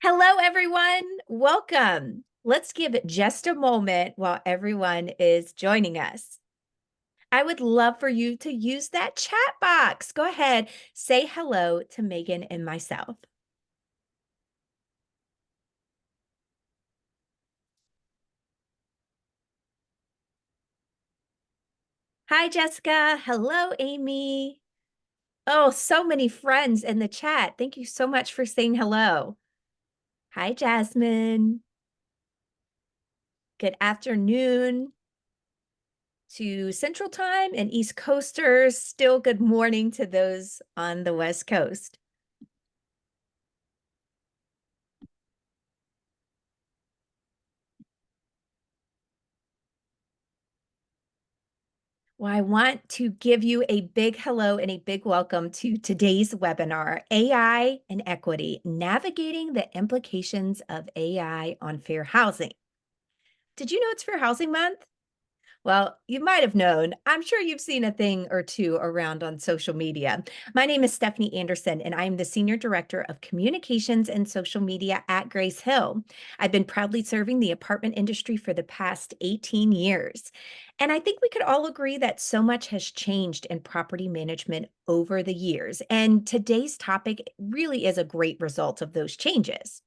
Hello, everyone. Welcome. Let's give it just a moment while everyone is joining us. I would love for you to use that chat box. Go ahead, say hello to Megan and myself. Hi, Jessica. Hello, Amy. Oh, so many friends in the chat. Thank you so much for saying hello. Hi, Jasmine. Good afternoon to Central Time and East Coasters. Still good morning to those on the West Coast. Well, I want to give you a big hello and a big welcome to today's webinar, AI and Equity, Navigating the Implications of AI on Fair Housing. Did you know it's Fair Housing Month? Well, you might have known. I'm sure you've seen a thing or two around on social media. My name is Stephanie Anderson, and I'm the Senior Director of Communications and Social Media at Grace Hill. I've been proudly serving the apartment industry for the past 18 years. And I think we could all agree that so much has changed in property management over the years. And today's topic really is a great result of those changes.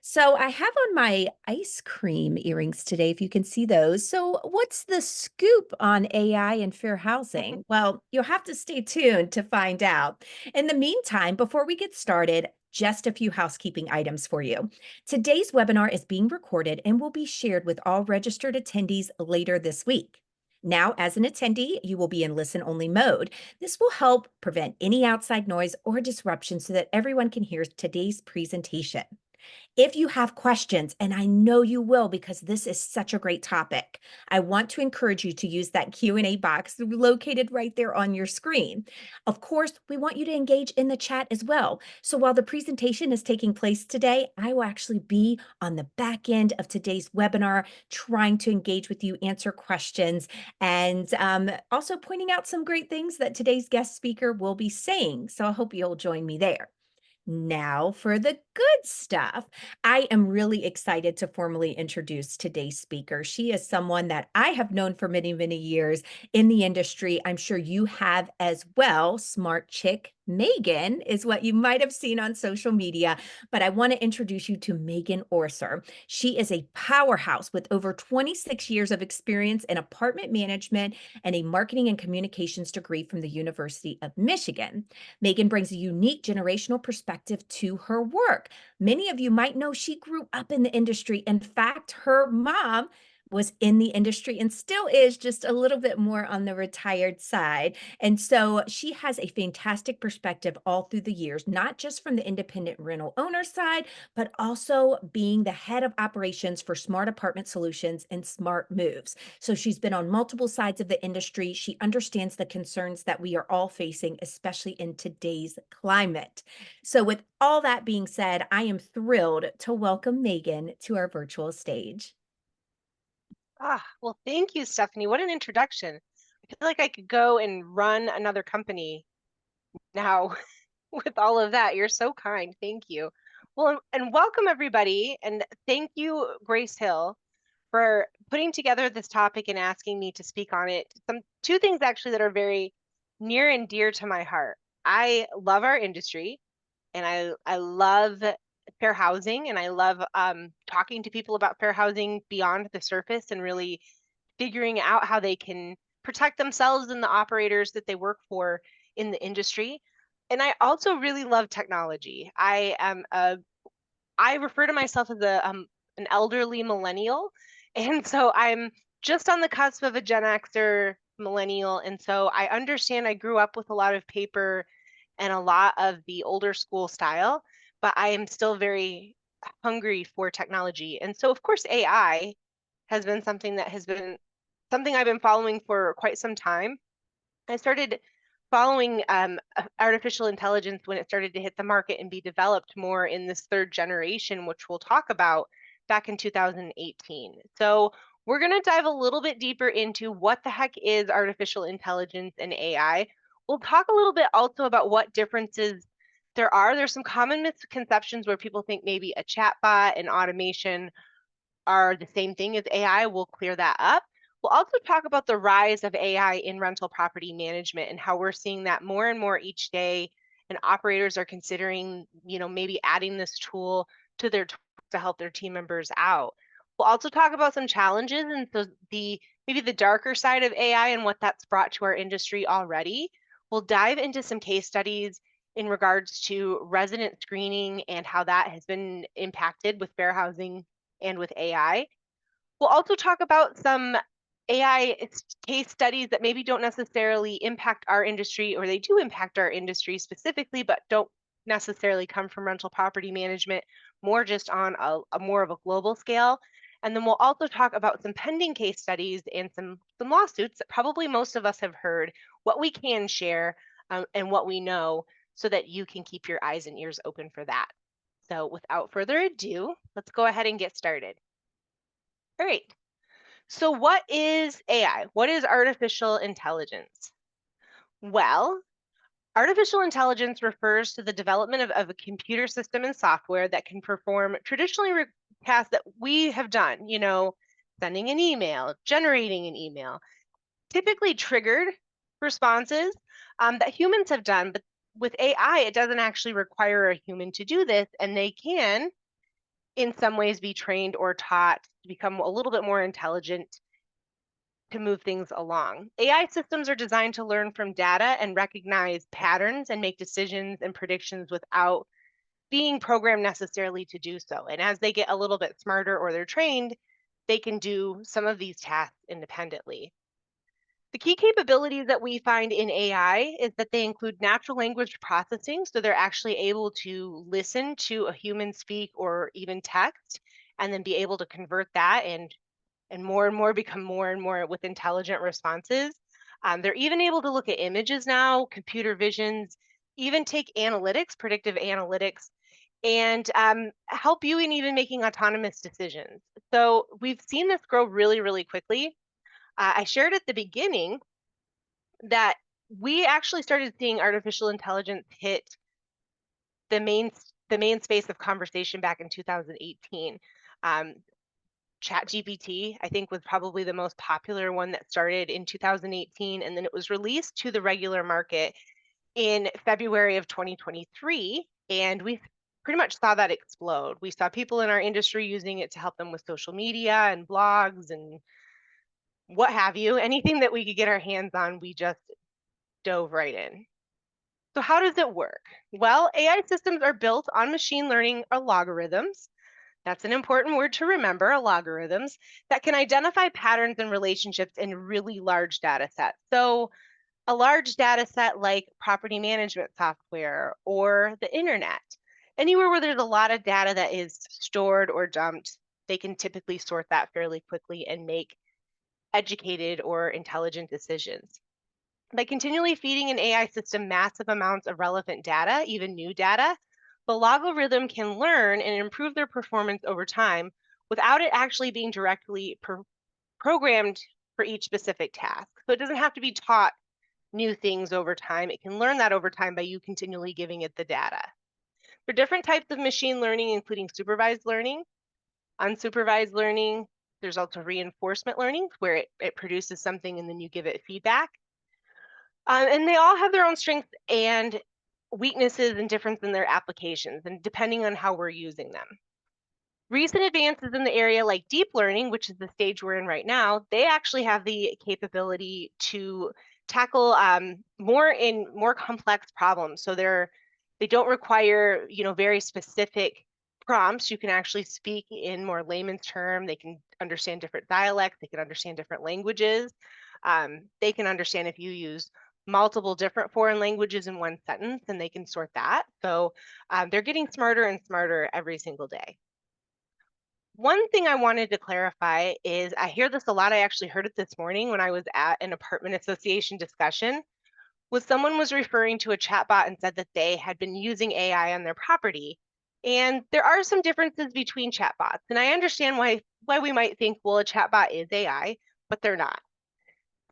So I have on my ice cream earrings today, if you can see those. So what's the scoop on AI and fair housing? Well, you'll have to stay tuned to find out. In the meantime, before we get started, just a few housekeeping items for you. Today's webinar is being recorded and will be shared with all registered attendees later this week. Now, as an attendee, you will be in listen-only mode. This will help prevent any outside noise or disruption so that everyone can hear today's presentation. If you have questions, and I know you will because this is such a great topic, I want to encourage you to use that Q&A box located right there on your screen. Of course, we want you to engage in the chat as well. So while the presentation is taking place today, I will actually be on the back end of today's webinar trying to engage with you, answer questions, and also pointing out some great things that today's guest speaker will be saying. So I hope you'll join me there. Now for the good stuff. I am really excited to formally introduce today's speaker. She is someone that I have known for many, many years in the industry. I'm sure you have as well. Smart Chick Megan is what you might have seen on social media, but I want to introduce you to Megan Orser. She is a powerhouse with over 26 years of experience in apartment management and a marketing and communications degree from the University of Michigan. Megan brings a unique generational perspective to her work. Many of you might know she grew up in the industry. In fact, her mom was in the industry and still is, just a little bit more on the retired side. And so she has a fantastic perspective all through the years, not just from the independent rental owner side, but also being the head of operations for Smart Apartment Solutions and Smart Moves. So she's been on multiple sides of the industry. She understands the concerns that we are all facing, especially in today's climate. So with all that being said, I am thrilled to welcome Megan to our virtual stage. Well, thank you, Stephanie. What an introduction. I feel like I could go and run another company now with all of that. You're so kind. Thank you. Well, and welcome everybody. And thank you, Grace Hill, for putting together this topic and asking me to speak on it. Two things actually that are very near and dear to my heart. I love our industry and I love fair housing, and I love talking to people about fair housing beyond the surface and really figuring out how they can protect themselves and the operators that they work for in the industry. And I also really love technology. I refer to myself as an elderly millennial, and so I'm just on the cusp of a Gen Xer millennial, and so I understand I grew up with a lot of paper and a lot of the older school style, but I am still very hungry for technology. And so, of course, AI has been something I've been following for quite some time. I started following artificial intelligence when it started to hit the market and be developed more in this third generation, which we'll talk about back in 2018. So we're going to dive a little bit deeper into what the heck is artificial intelligence and AI. We'll talk a little bit also about what differences There's some common misconceptions where people think maybe a chatbot and automation are the same thing as AI. We'll clear that up. We'll also talk about the rise of AI in rental property management and how we're seeing that more and more each day. And operators are considering, maybe adding this tool to their tools to help their team members out. We'll also talk about some challenges and so maybe the darker side of AI and what that's brought to our industry already. We'll dive into some case studies in regards to resident screening and how that has been impacted with fair housing and with AI. We'll also talk about some AI case studies that maybe don't necessarily impact our industry, or they do impact our industry specifically, but don't necessarily come from rental property management, more just on a more of a global scale. And then we'll also talk about some pending case studies and some lawsuits that probably most of us have heard, what we can share and what we know, so that you can keep your eyes and ears open for that. So without further ado, let's go ahead and get started. All right. So what is AI? What is artificial intelligence? Well, artificial intelligence refers to the development of a computer system and software that can perform traditionally tasks that we have done, sending an email, generating an email, typically triggered responses that humans have done. But with AI, it doesn't actually require a human to do this, and they can in some ways be trained or taught to become a little bit more intelligent to move things along. AI systems are designed to learn from data and recognize patterns and make decisions and predictions without being programmed necessarily to do so. And as they get a little bit smarter or they're trained, they can do some of these tasks independently. The key capabilities that we find in AI is that they include natural language processing. So they're actually able to listen to a human speak or even text and then be able to convert that and more become more and more with intelligent responses. They're even able to look at images now, computer visions, even take analytics, predictive analytics, and help you in even making autonomous decisions. So we've seen this grow really, really quickly. I shared at the beginning that we actually started seeing artificial intelligence hit the main space of conversation back in 2018. ChatGPT, I think, was probably the most popular one that started in 2018, and then it was released to the regular market in February of 2023, and we pretty much saw that explode. We saw people in our industry using it to help them with social media and blogs and what have you. Anything that we could get our hands on, we just dove right in. So how does it work? Well, AI systems are built on machine learning or logarithms. That's an important word to remember, logarithms, that can identify patterns and relationships in really large data sets. So a large data set like property management software or the internet, anywhere where there's a lot of data that is stored or dumped, they can typically sort that fairly quickly and make educated or intelligent decisions. By continually feeding an AI system massive amounts of relevant data, even new data, the logarithm can learn and improve their performance over time without it actually being directly programmed for each specific task. So it doesn't have to be taught new things over time. It can learn that over time by you continually giving it the data. For different types of machine learning, including supervised learning, unsupervised learning, there's also reinforcement learning, where it produces something and then you give it feedback. And they all have their own strengths and weaknesses and difference in their applications, and depending on how we're using them. Recent advances in the area like deep learning, which is the stage we're in right now, they actually have the capability to tackle more complex problems. So they don't require very specific prompts. You can actually speak in more layman's term. They can understand different dialects. They can understand different languages. They can understand if you use multiple different foreign languages in one sentence, and they can sort that. So they're getting smarter and smarter every single day. One thing I wanted to clarify is I hear this a lot. I actually heard it this morning when I was at an apartment association discussion. Someone was referring to a chatbot and said that they had been using AI on their property. And there are some differences between chatbots. And I understand why we might think, well, a chatbot is AI, but they're not.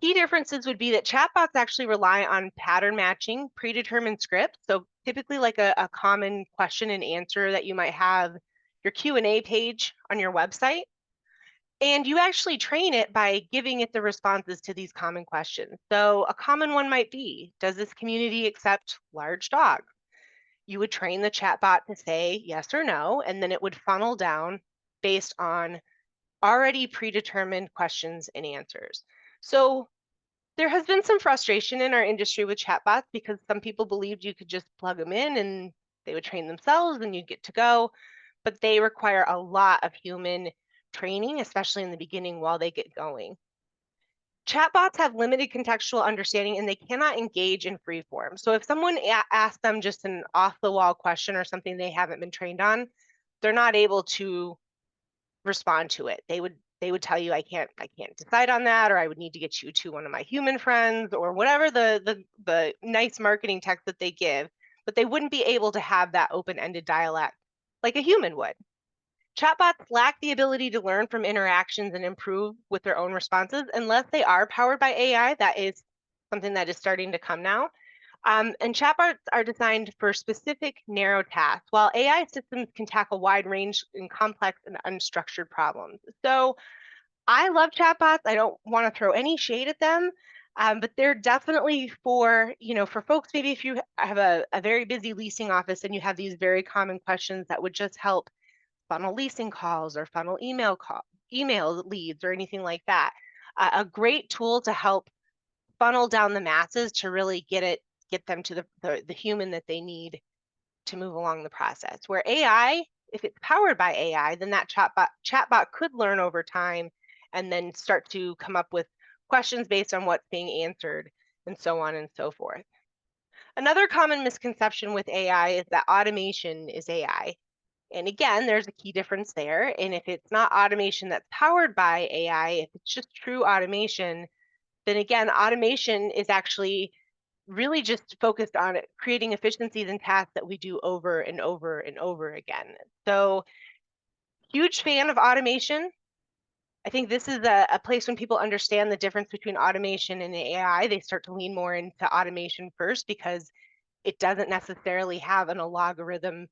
Key differences would be that chatbots actually rely on pattern matching, predetermined scripts. So typically like a common question and answer that you might have your Q&A page on your website. And you actually train it by giving it the responses to these common questions. So a common one might be, does this community accept large dogs? You would train the chatbot to say yes or no, and then it would funnel down based on already predetermined questions and answers. So there has been some frustration in our industry with chatbots because some people believed you could just plug them in and they would train themselves and you get to go, but they require a lot of human training, especially in the beginning while they get going. Chatbots have limited contextual understanding and they cannot engage in free form. So if someone asks them just an off the wall question or something they haven't been trained on, they're not able to respond to it. They would tell you I can't decide on that, or I would need to get you to one of my human friends, or whatever the nice marketing text that they give, but they wouldn't be able to have that open-ended dialogue like a human would. Chatbots lack the ability to learn from interactions and improve with their own responses unless they are powered by AI. That is something that is starting to come now. And chatbots are designed for specific narrow tasks, while AI systems can tackle wide range and complex and unstructured problems. So I love chatbots. I don't want to throw any shade at them, but they're definitely for, for folks, maybe if you have a very busy leasing office and you have these very common questions that would just help funnel leasing calls or funnel email leads or anything like that. A great tool to help funnel down the masses to really get them to the human that they need to move along the process. Where AI, if it's powered by AI, then that chatbot could learn over time and then start to come up with questions based on what's being answered and so on and so forth. Another common misconception with AI is that automation is AI. And again, there's a key difference there. And if it's not automation that's powered by AI, if it's just true automation, then again, automation is actually really just focused on creating efficiencies in tasks that we do over and over and over again. So, huge fan of automation. I think this is a place when people understand the difference between automation and AI. They start to lean more into automation first because it doesn't necessarily have an algorithm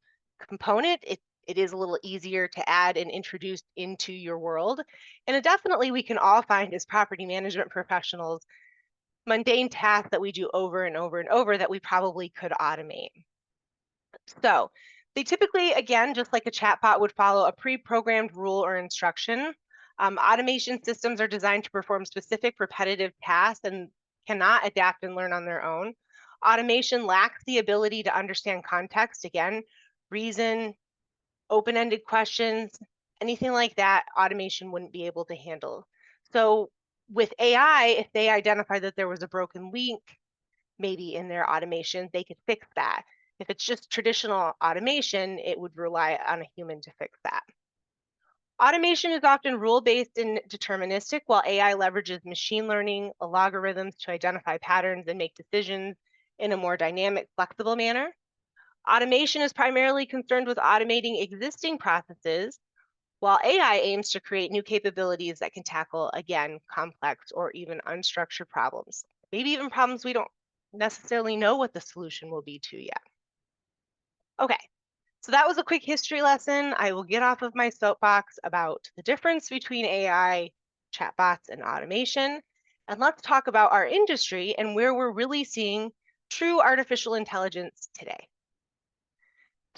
component. It is a little easier to add and introduce into your world. And it definitely we can all find as property management professionals mundane tasks that we do over and over and over that we probably could automate. So they typically, again, just like a chatbot would follow a pre-programmed rule or instruction. Automation systems are designed to perform specific repetitive tasks and cannot adapt and learn on their own. Automation lacks the ability to understand context, again, reason, open-ended questions, anything like that, automation wouldn't be able to handle. So with AI, if they identify that there was a broken link, maybe in their automation, they could fix that. If it's just traditional automation, it would rely on a human to fix that. Automation is often rule-based and deterministic, while AI leverages machine learning, algorithms to identify patterns and make decisions in a more dynamic, flexible manner. Automation is primarily concerned with automating existing processes, while AI aims to create new capabilities that can tackle, again, complex or even unstructured problems, maybe even problems we don't necessarily know what the solution will be to yet. Okay, so that was a quick history lesson. I will get off of my soapbox about the difference between AI, chatbots, and automation. And let's talk about our industry and where we're really seeing true artificial intelligence today.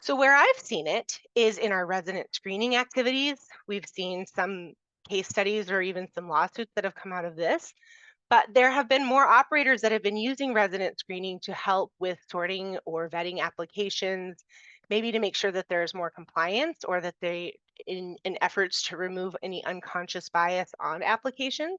So where I've seen it is in our resident screening activities. We've seen some case studies or even some lawsuits that have come out of this, but there have been more operators that have been using resident screening to help with sorting or vetting applications, maybe to make sure that there's more compliance or that they in efforts to remove any unconscious bias on applications.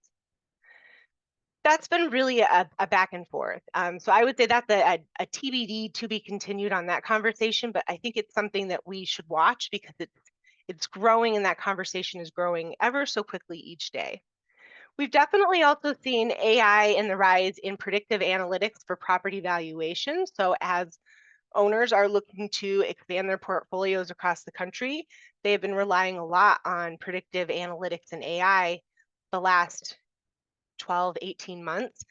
That's been really a back and forth. So I would say that's a TBD to be continued on that conversation, but I think it's something that we should watch because it's growing and that conversation is growing ever so quickly each day. We've definitely also seen AI and the rise in predictive analytics for property valuation. So as owners are looking to expand their portfolios across the country, they have been relying a lot on predictive analytics and AI the last 12, 18 months,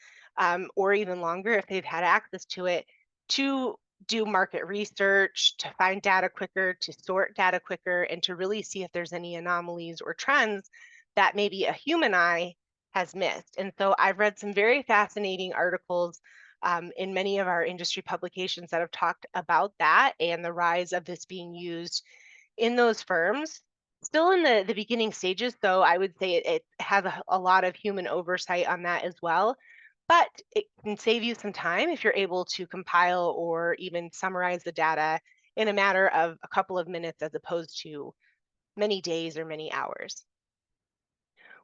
or even longer if they've had access to it, to do market research, to find data quicker, to sort data quicker, and to really see if there's any anomalies or trends that maybe a human eye has missed. And so I've read some very fascinating articles in many of our industry publications that have talked about that and the rise of this being used in those firms. Still in the beginning stages, though, I would say it has a lot of human oversight on that as well. But it can save you some time if you're able to compile or even summarize the data in a matter of a couple of minutes as opposed to many days or many hours.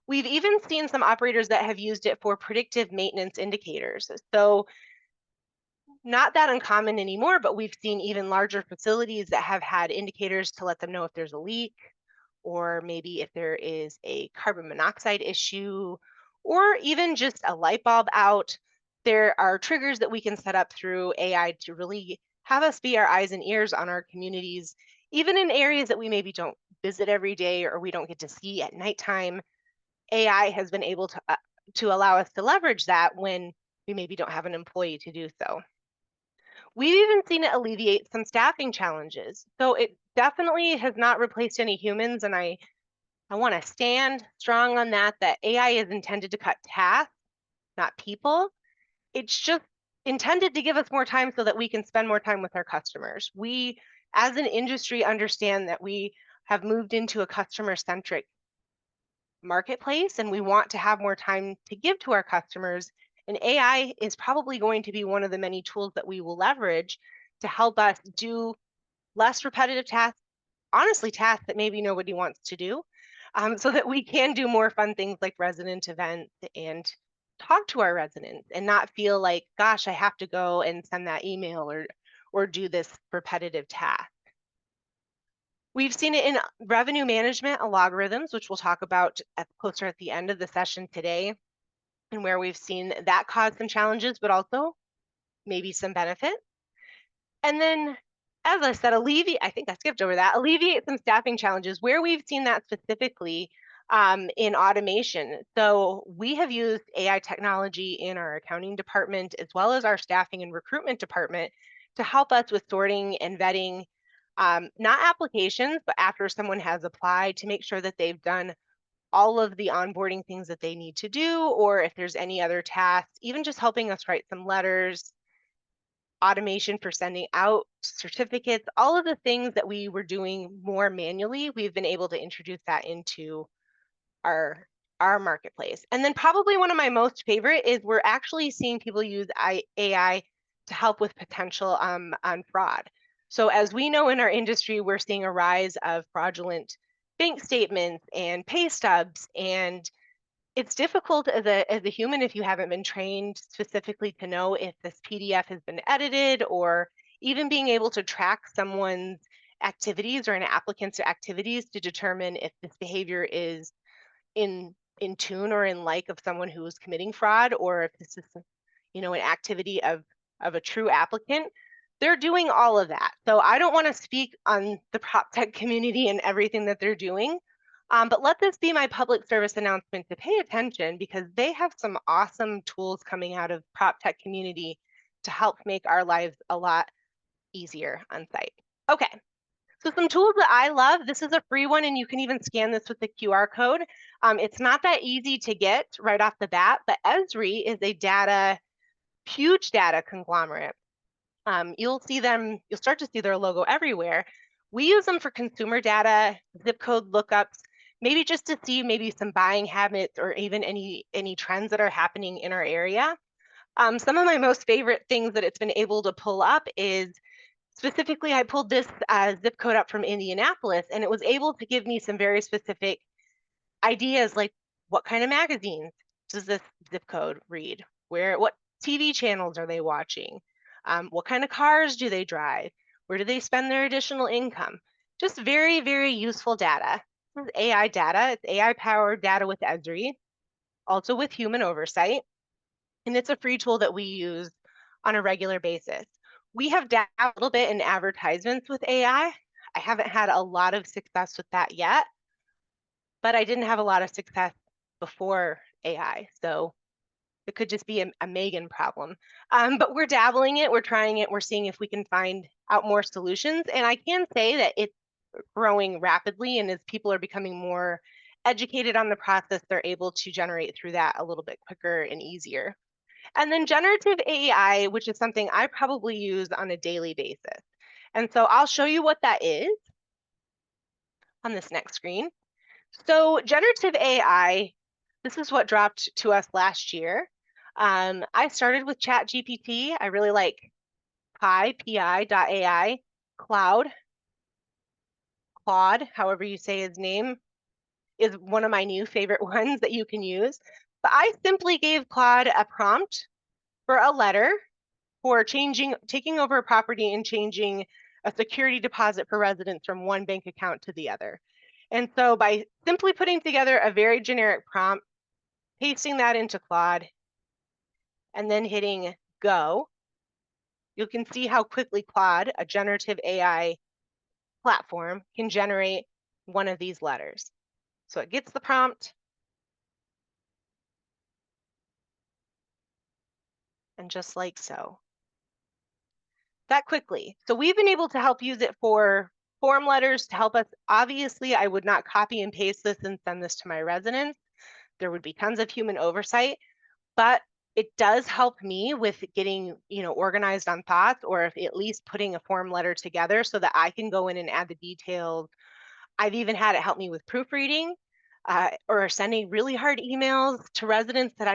We've even seen some operators that have used it for predictive maintenance indicators. So not that uncommon anymore, but we've seen even larger facilities that have had indicators to let them know if there's a leak or maybe if there is a carbon monoxide issue or even just a light bulb out. There are triggers that we can set up through AI to really have us be our eyes and ears on our communities, even in areas that we maybe don't visit every day or we don't get to see at nighttime. AI has been able to allow us to leverage that when we maybe don't have an employee to do so. We've even seen it alleviate some staffing challenges. So it definitely has not replaced any humans. And I want to stand strong on that, that AI is intended to cut tasks, not people. It's just intended to give us more time so that we can spend more time with our customers. We, as an industry, understand that we have moved into a customer centric marketplace and we want to have more time to give to our customers. And AI is probably going to be one of the many tools that we will leverage to help us do less repetitive tasks, honestly, tasks that maybe nobody wants to do, so that we can do more fun things like resident events and talk to our residents and not feel like, gosh, I have to go and send that email or do this repetitive task. We've seen it in revenue management algorithms, which we'll talk about closer at the end of the session today, and where we've seen that cause some challenges, but also maybe some benefit. And then, as I said, I think I skipped over that, alleviate some staffing challenges where we've seen that specifically in automation. So we have used AI technology in our accounting department, as well as our staffing and recruitment department to help us with sorting and vetting, not applications, but after someone has applied to make sure that they've done all of the onboarding things that they need to do, or if there's any other tasks, even just helping us write some letters, automation for sending out certificates, all of the things that we were doing more manually, we've been able to introduce that into our our marketplace. And then probably one of my most favorite is we're actually seeing people use AI to help with potential on fraud. So as we know in our industry, we're seeing a rise of fraudulent bank statements and pay stubs, and it's difficult as a human if you haven't been trained specifically to know if this PDF has been edited, or even being able to track someone's activities or an applicant's activities to determine if this behavior is in tune or in like of someone who is committing fraud, or if this is an activity of a true applicant. They're doing all of that. So I don't want to speak on the prop tech community and everything that they're doing, but let this be my public service announcement to pay attention, because they have some awesome tools coming out of prop tech community to help make our lives a lot easier on site. Okay, so some tools that I love. This is a free one, and you can even scan this with the QR code. It's not that easy to get right off the bat, but Esri is a huge data conglomerate. You'll start to see their logo everywhere. We use them for consumer data, zip code lookups, maybe just to see maybe some buying habits or even any trends that are happening in our area. Some of my most favorite things that it's been able to pull up is, specifically, I pulled this zip code up from Indianapolis, and it was able to give me some very specific ideas, like what kind of magazines does this zip code read? What TV channels are they watching? What kind of cars do they drive? Where do they spend their additional income? Just very, very useful data. This is AI data. It's AI-powered data with Esri, also with human oversight. And it's a free tool that we use on a regular basis. We have dabbled a little bit in advertisements with AI. I haven't had a lot of success with that yet, but I didn't have a lot of success before AI. So It could just be a Megan problem. But we're dabbling it, we're trying it, we're seeing if we can find out more solutions. And I can say that it's growing rapidly, and as people are becoming more educated on the process, they're able to generate through that a little bit quicker and easier. And then generative AI, which is something I probably use on a daily basis. And so I'll show you what that is on this next screen. So generative AI, this is what dropped to us last year. I started with ChatGPT. I really like Pi.ai, Claude, however you say his name, is one of my new favorite ones that you can use. But I simply gave Claude a prompt for a letter for taking over a property and changing a security deposit for residents from one bank account to the other. And so by simply putting together a very generic prompt, pasting that into Claude, and then hitting go, you can see how quickly Claude, a generative AI platform, can generate one of these letters. So it gets the prompt, and just like so, that quickly. So we've been able to help use it for form letters to help us. Obviously, I would not copy and paste this and send this to my residents. There would be tons of human oversight, but it does help me with getting, organized on thoughts, or if at least putting a form letter together so that I can go in and add the details. I've even had it help me with proofreading, or sending really hard emails to residents that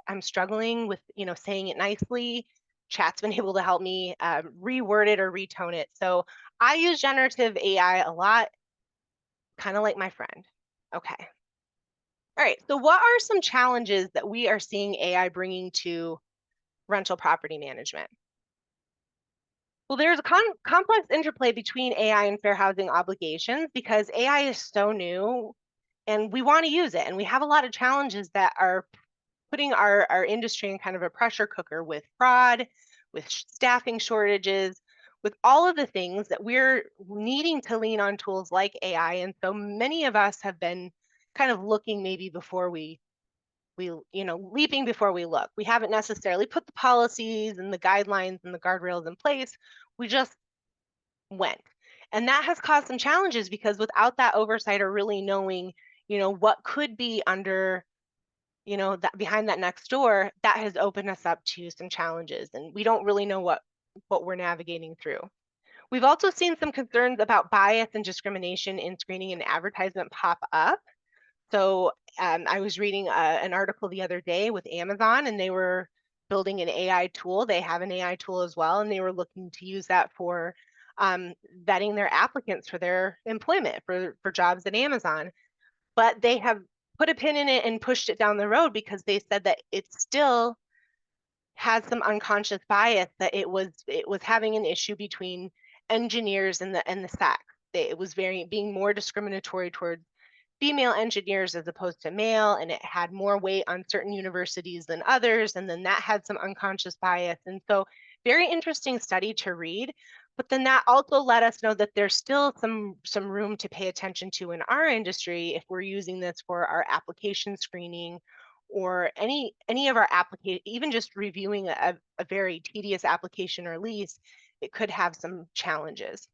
I'm struggling with, saying it nicely. Chat's been able to help me reword it or retone it. So I use generative AI a lot, kind of like my friend. Okay. All right. So what are some challenges that we are seeing AI bringing to rental property management? Well, there's a complex interplay between AI and fair housing obligations because AI is so new and we want to use it. And we have a lot of challenges that are putting our industry in kind of a pressure cooker with fraud, with staffing shortages, with all of the things that we're needing to lean on tools like AI. And so many of us have been kind of looking maybe before we leaping before we look. We haven't necessarily put the policies and the guidelines and the guardrails in place. We just went. And that has caused some challenges because without that oversight or really knowing, what could be under, that behind that next door, that has opened us up to some challenges. And we don't really know what we're navigating through. We've also seen some concerns about bias and discrimination in screening and advertisement pop up. So I was reading an article the other day with Amazon, and they were building an AI tool. They have an AI tool as well, and they were looking to use that for vetting their applicants for their employment for jobs at Amazon. But they have put a pin in it and pushed it down the road because they said that it still has some unconscious bias, that it was having an issue between engineers and the sex. It was being more discriminatory towards female engineers as opposed to male, and it had more weight on certain universities than others, and then that had some unconscious bias. And so very interesting study to read, but then that also let us know that there's still some room to pay attention to in our industry if we're using this for our application screening or any of our application, even just reviewing a very tedious application or lease. It could have some challenges.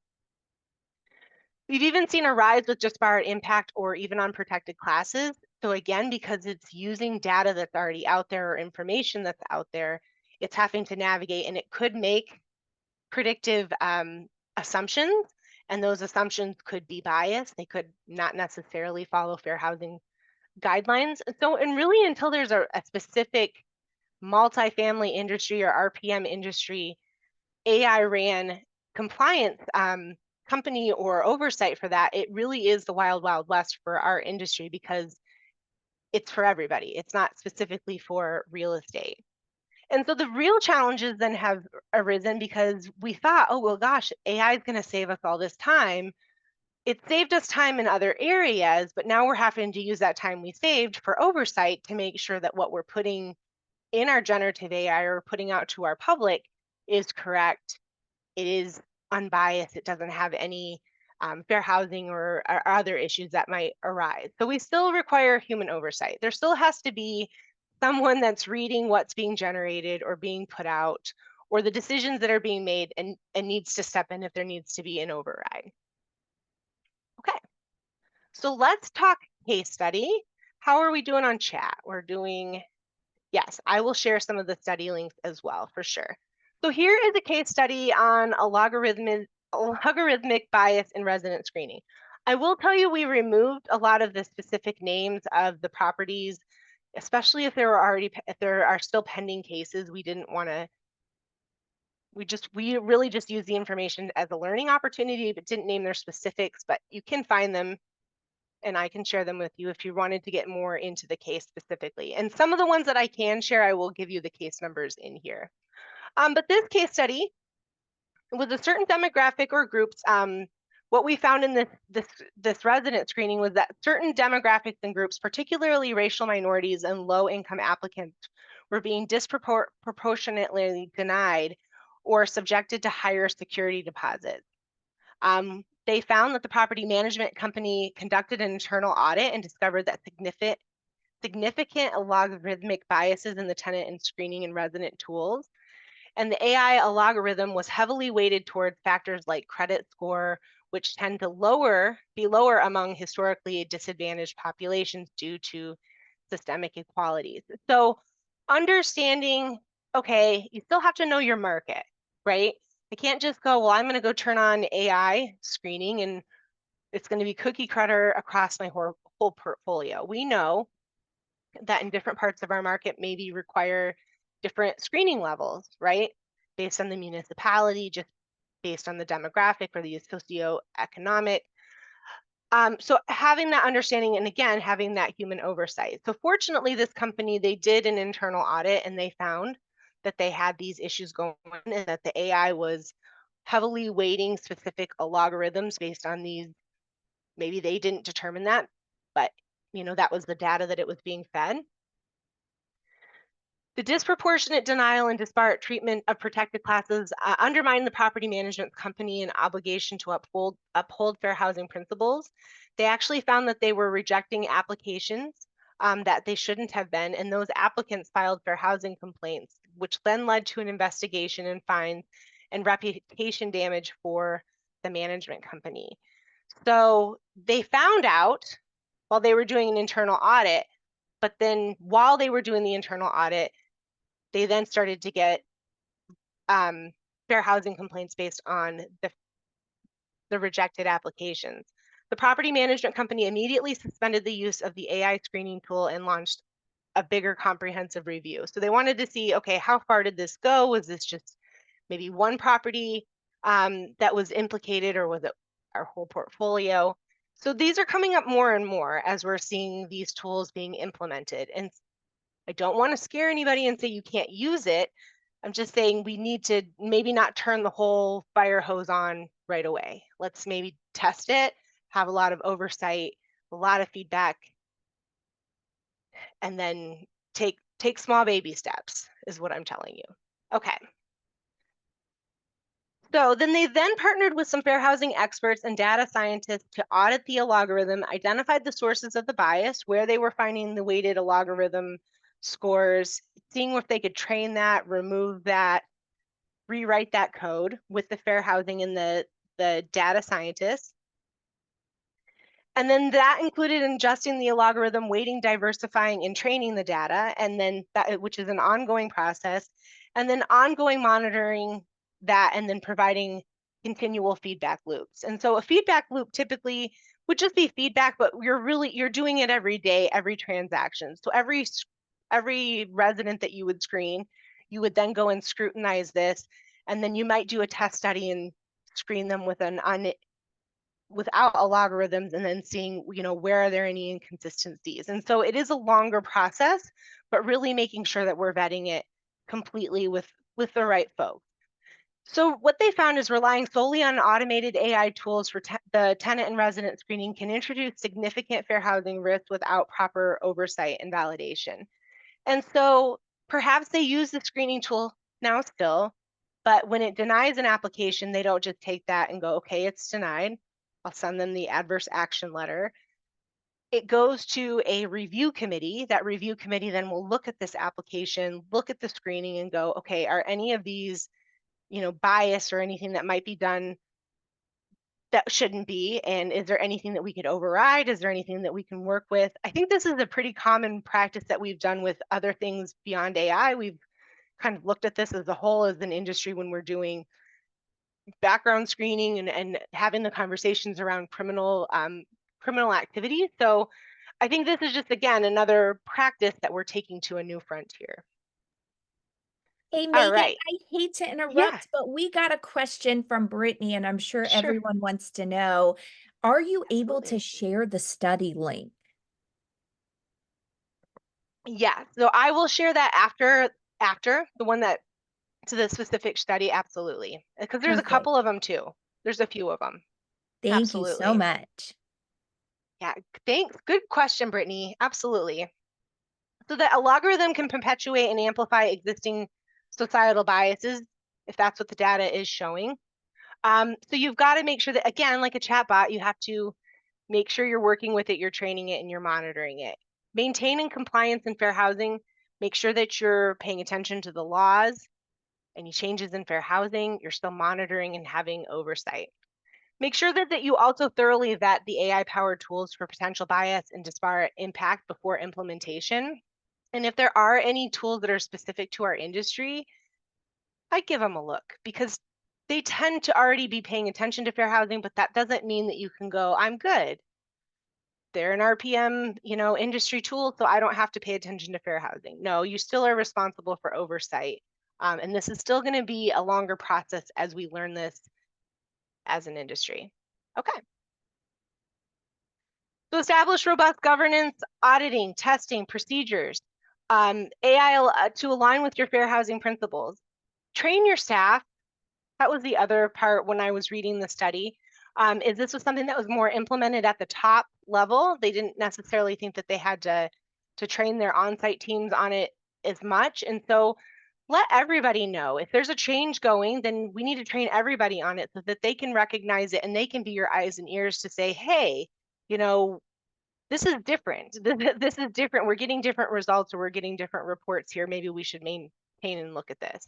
We've even seen a rise with disparate impact or even unprotected classes. So again, because it's using data that's already out there or information that's out there, it's having to navigate, and it could make predictive assumptions, and those assumptions could be biased. They could not necessarily follow fair housing guidelines. So, and really until there's a specific multifamily industry or RPM industry AI ran compliance company or oversight for that, it really is the wild, wild west for our industry because it's for everybody. It's not specifically for real estate. And so the real challenges then have arisen because we thought, oh, well, gosh, AI is going to save us all this time. It saved us time in other areas, but now we're having to use that time we saved for oversight to make sure that what we're putting in our generative AI or putting out to our public is correct. It is unbiased. It doesn't have any fair housing or other issues that might arise. So we still require human oversight. There still has to be someone that's reading what's being generated or being put out, or the decisions that are being made, and needs to step in if there needs to be an override. Okay, so let's talk case study. How are we doing on chat? We're doing, yes, I will share some of the study links as well, for sure. So here is a case study on a logarithmic bias in resident screening. I will tell you we removed a lot of the specific names of the properties, especially if there are still pending cases. We didn't want to, we really just used the information as a learning opportunity, but didn't name their specifics. But you can find them and I can share them with you if you wanted to get more into the case specifically. And some of the ones that I can share, I will give you the case numbers in here. But this case study with a certain demographic or groups, what we found in this resident screening was that certain demographics and groups, particularly racial minorities and low-income applicants, were being disproportionately denied or subjected to higher security deposits. They found that the property management company conducted an internal audit and discovered that significant logarithmic biases in the tenant and screening and resident tools. And the AI algorithm was heavily weighted towards factors like credit score, which tend to be lower among historically disadvantaged populations due to systemic inequalities. So understanding, okay, you still have to know your market, right? I can't just go, well, I'm going to go turn on AI screening and it's going to be cookie cutter across my whole portfolio. We know that in different parts of our market maybe require different screening levels, right? Based on the municipality, just based on the demographic or the socioeconomic. So having that understanding, and again, having that human oversight. So fortunately, this company, they did an internal audit and they found that they had these issues going on and that the AI was heavily weighting specific logarithms based on these. Maybe they didn't determine that, but that was the data that it was being fed. The disproportionate denial and disparate treatment of protected classes undermine the property management company and obligation to uphold fair housing principles. They actually found that they were rejecting applications that they shouldn't have been, and those applicants filed fair housing complaints, which then led to an investigation and fines and reputation damage for the management company. So they found out while they were doing an internal audit, but then while they were doing the internal audit, they then started to get fair housing complaints based on the rejected applications. The property management company immediately suspended the use of the AI screening tool and launched a bigger comprehensive review. So they wanted to see, okay, how far did this go? Was this just maybe one property that was implicated, or was it our whole portfolio? So these are coming up more and more as we're seeing these tools being implemented. And I don't want to scare anybody and say you can't use it. I'm just saying we need to maybe not turn the whole fire hose on right away. Let's maybe test it, have a lot of oversight, a lot of feedback, and then take small baby steps is what I'm telling you. Okay. So then they partnered with some fair housing experts and data scientists to audit the algorithm, identified the sources of the bias, where they were finding the weighted algorithm scores, seeing if they could train that, remove that, rewrite that code with the fair housing and the data scientists. And then that included adjusting the algorithm, weighting, diversifying, and training the data, and then which is an ongoing process, and then ongoing monitoring that, and then providing continual feedback loops. And so a feedback loop typically would just be feedback, but you're doing it every day, every transaction. So every resident that you would screen, you would then go and scrutinize this, and then you might do a test study and screen them with without algorithms, and then seeing, where are there any inconsistencies. And so it is a longer process, but really making sure that we're vetting it completely with the right folks. So what they found is relying solely on automated AI tools for the tenant and resident screening can introduce significant fair housing risk without proper oversight and validation. And so perhaps they use the screening tool now still, but when it denies an application, they don't just take that and go, okay, it's denied. I'll send them the adverse action letter. It goes to a review committee. That review committee then will look at this application, look at the screening and go, okay, are any of these, bias or anything that might be done that shouldn't be? And is there anything that we could override? Is there anything that we can work with? I think this is a pretty common practice that we've done with other things beyond AI. We've kind of looked at this as a whole as an industry when we're doing background screening and having the conversations around criminal activity. So I think this is just, again, another practice that we're taking to a new frontier. Hey, All Megan, right. I hate to Yeah, interrupt, but we got a question from Brittany, and I'm sure sure. everyone wants to know. Are you able to Absolutely. share the study link? Yeah. So I will share that after the one that to the specific study. Absolutely. Because there's a Perfect. couple of them too. There's a few of them. Thank you so Absolutely. much. Yeah. Thanks. Good question, Brittany. Absolutely. So that a logarithm can perpetuate and amplify existing societal biases if that's what the data is showing. So you've got to make sure that, again, like a chatbot, you have to make sure you're working with it, you're training it, and you're monitoring it. Maintaining compliance and fair housing, make sure that you're paying attention to the laws, any changes in fair housing, you're still monitoring and having oversight. Make sure that you also thoroughly vet the AI powered tools for potential bias and disparate impact before implementation. And if there are any tools that are specific to our industry, I'd give them a look because they tend to already be paying attention to fair housing, but that doesn't mean that you can go, I'm good. They're an RPM, industry tool, so I don't have to pay attention to fair housing. No, you still are responsible for oversight. And this is still going to be a longer process as we learn this as an industry. Okay. So establish robust governance, auditing, testing, procedures, AI to align with your fair housing principles. Train your staff. That was the other part when I was reading the study. Is this was something that was more implemented at the top level. They didn't necessarily think that they had to train their on-site teams on it as much. And so let everybody know if there's a change going, then we need to train everybody on it so that they can recognize it and they can be your eyes and ears to say, hey, you know, this is different. This is different. We're getting different results or we're getting different reports here. Maybe we should maintain and look at this.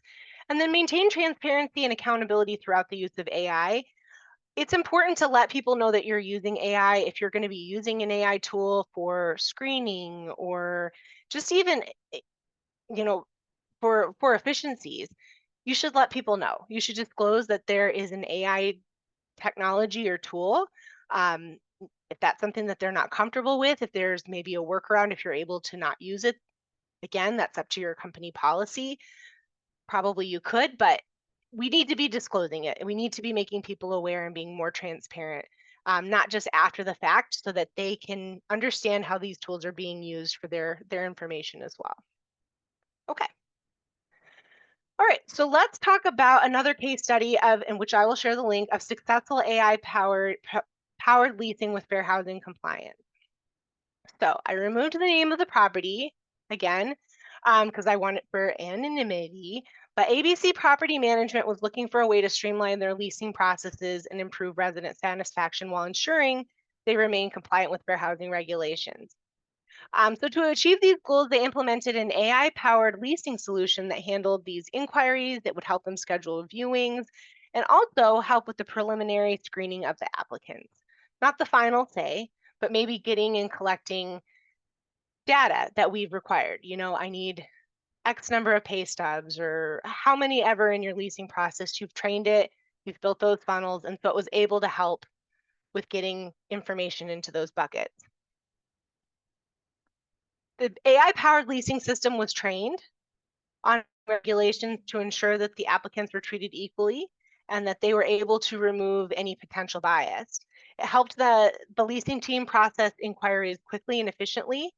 And then maintain transparency and accountability throughout the use of AI. It's important to let people know that you're using AI. If you're going to be using an AI tool for screening or just even, eh, you know, for efficiencies, you should let people know. You should disclose that there is an AI technology or tool. Um, if that's something that they're not comfortable with, if there's maybe a workaround, if you're able to not use it, again, that's up to your company policy. Probably you could, but we need to be disclosing it. We need to be making people aware and being more transparent, not just after the fact, so that they can understand how these tools are being used for their information as well. Okay. All right, so let's talk about another case study in which I will share the link of successful AI powered leasing with fair housing compliance. So I removed the name of the property again because I want it for anonymity. But ABC Property Management was looking for a way to streamline their leasing processes and improve resident satisfaction while ensuring they remain compliant with fair housing regulations. So to achieve these goals, they implemented an AI-powered leasing solution that handled these inquiries, that would help them schedule viewings, and also help with the preliminary screening of the applicants. Not the final say, but maybe getting and collecting data that we've required. I need X number of pay stubs or how many ever in your leasing process. You've trained it, you've built those funnels, and so it was able to help with getting information into those buckets. The AI powered leasing system was trained on regulations to ensure that the applicants were treated equally and that they were able to remove any potential bias. It helped the leasing team process inquiries quickly and efficiently.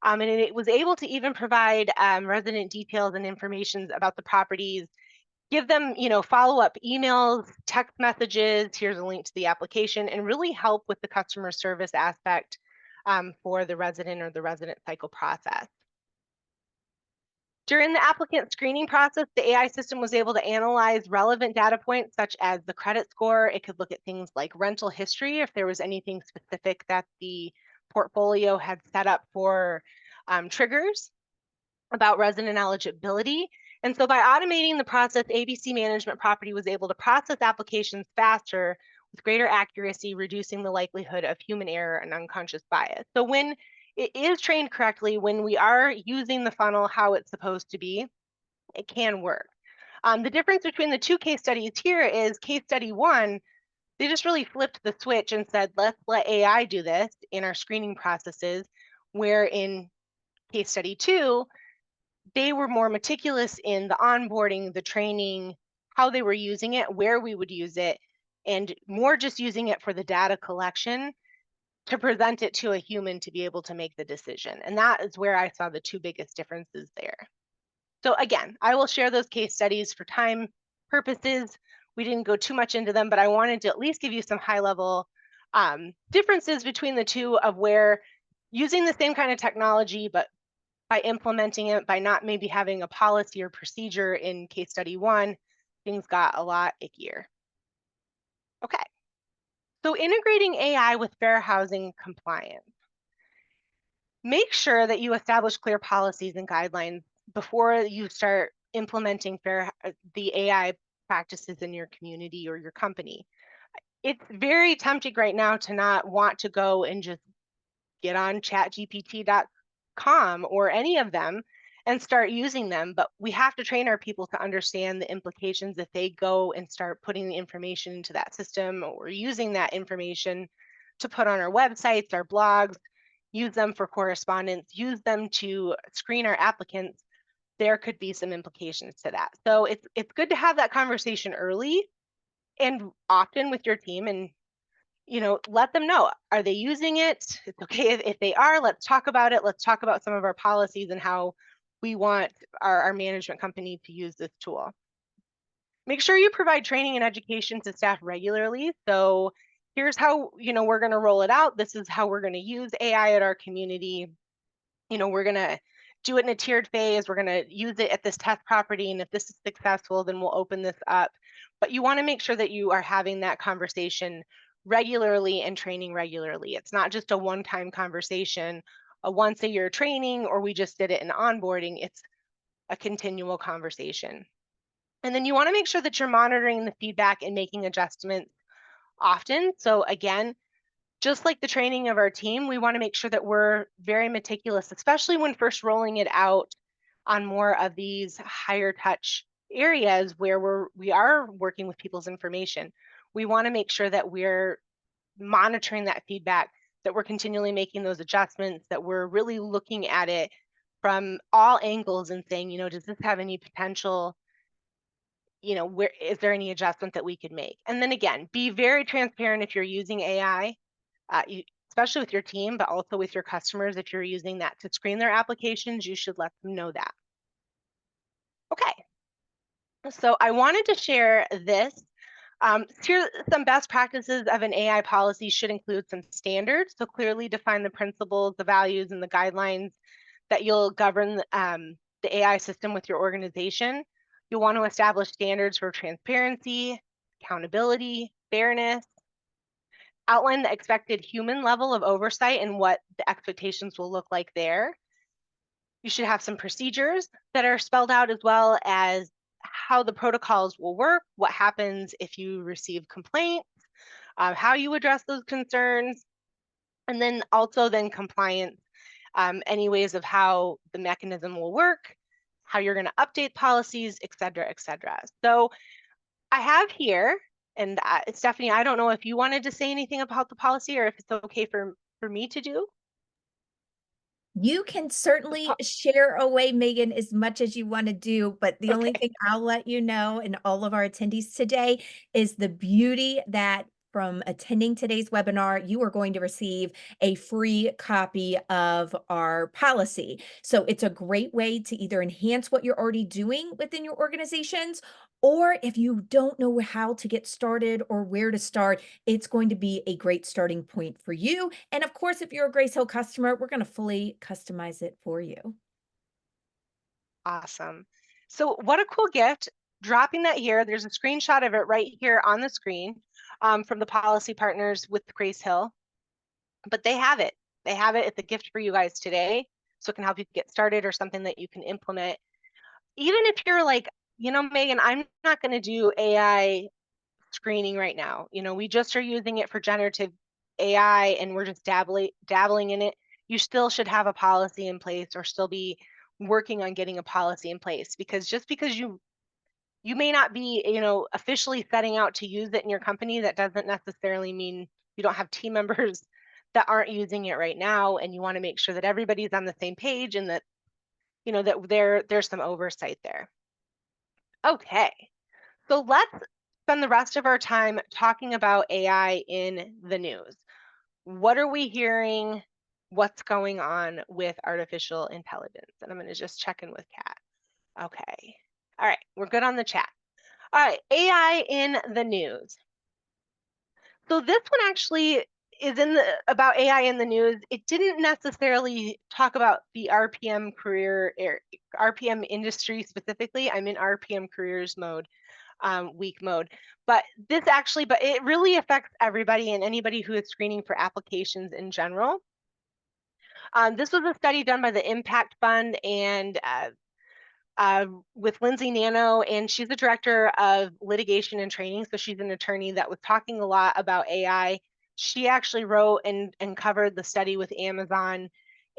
And it was able to even provide resident details and information about the properties, give them, follow-up emails, text messages, here's a link to the application, and really help with the customer service aspect for the resident or the resident cycle process. During the applicant screening process, the AI system was able to analyze relevant data points such as the credit score. It could look at things like rental history, if there was anything specific that the portfolio had set up for triggers about resident eligibility. And so by automating the process, ABC Management Property was able to process applications faster with greater accuracy, reducing the likelihood of human error and unconscious bias. So when it is trained correctly, when we are using the funnel how it's supposed to be, it can work. The difference between the two case studies here is case study one, they just really flipped the switch and said, let's let AI do this in our screening processes, where in case study two, they were more meticulous in the onboarding, the training, how they were using it, where we would use it, and more just using it for the data collection to present it to a human to be able to make the decision. And that is where I saw the two biggest differences there. So again, I will share those case studies for time purposes. We didn't go too much into them, but I wanted to at least give you some high level differences between the two of where using the same kind of technology, but by implementing it, by not maybe having a policy or procedure in case study one, things got a lot ickier. Okay, so integrating AI with fair housing compliance. Make sure that you establish clear policies and guidelines before you start implementing the AI practices in your community or your company. It's very tempting right now to not want to go and just get on chatgpt.com or any of them and start using them. But we have to train our people to understand the implications if they go and start putting the information into that system or using that information to put on our websites, our blogs, use them for correspondence, use them to screen our applicants. There could be some implications to that. So it's good to have that conversation early and often with your team, and let them know, are they using it? It's okay if they are. Let's talk about it. Let's talk about some of our policies and how we want our management company to use this tool. Make sure you provide training and education to staff regularly. So here's how we're going to roll it out. This is how we're going to use AI at our community. We're going to do it in a tiered phase. We're going to use it at this test property, and if this is successful, then we'll open this up. But you want to make sure that you are having that conversation regularly and training regularly. It's not just a one-time conversation, a once-a-year training, or we just did it in onboarding. It's a continual conversation. And then you want to make sure that you're monitoring the feedback and making adjustments often. So again, just like the training of our team, we want to make sure that we're very meticulous, especially when first rolling it out on more of these higher touch areas where we are working with people's information. We want to make sure that we're monitoring that feedback, that we're continually making those adjustments, that we're really looking at it from all angles and saying, does this have any potential, where is there any adjustment that we could make? And then again, be very transparent if you're using AI. Especially with your team, but also with your customers. If you're using that to screen their applications, you should let them know that. Okay, so I wanted to share this. Here, some best practices of an AI policy should include some standards. So clearly define the principles, the values, and the guidelines that you'll govern the AI system with your organization. You'll want to establish standards for transparency, accountability, fairness, outline the expected human level of oversight and what the expectations will look like there. You should have some procedures that are spelled out, as well as how the protocols will work, what happens if you receive complaints, how you address those concerns, and then also then compliance, any ways of how the mechanism will work, how you're going to update policies, et cetera, et cetera. So I have here, and Stephanie, I don't know if you wanted to say anything about the policy or if it's okay for me to do. You can certainly share away, Megan, as much as you want to do, but the only Okay. thing I'll let you know, and all of our attendees today, is the beauty that from attending today's webinar, you are going to receive a free copy of our policy. So it's a great way to either enhance what you're already doing within your organizations, or if you don't know how to get started or where to start, it's going to be a great starting point for you. And of course, if you're a Grace Hill customer, we're going to fully customize it for you. Awesome. So what a cool gift. Dropping that here. There's a screenshot of it right here on the screen from the policy partners with Grace Hill, but they have it. they have it. It's a gift for you guys today, so it can help you get started or something that you can implement. Even if you're like, Megan, I'm not going to do AI screening right now. We just are using it for generative AI and we're just dabbling in it. You still should have a policy in place or still be working on getting a policy in place, because just because you may not be, officially setting out to use it in your company, that doesn't necessarily mean you don't have team members that aren't using it right now, and you want to make sure that everybody's on the same page and that, that there's some oversight there. Okay. So let's spend the rest of our time talking about AI in the news. What are we hearing? What's going on with artificial intelligence? And I'm going to just check in with Kat. Okay. All right. We're good on the chat. All right. AI in the news. So this one actually is about AI in the news. It didn't necessarily talk about the RPM RPM industry specifically. I'm in RPM careers mode. Week mode. But it really affects everybody and anybody who is screening for applications in general. This was a study done by the Impact Fund and with Lindsay Nano, and she's the director of litigation and training. So she's an attorney that was talking a lot about AI. She actually wrote and covered the study with Amazon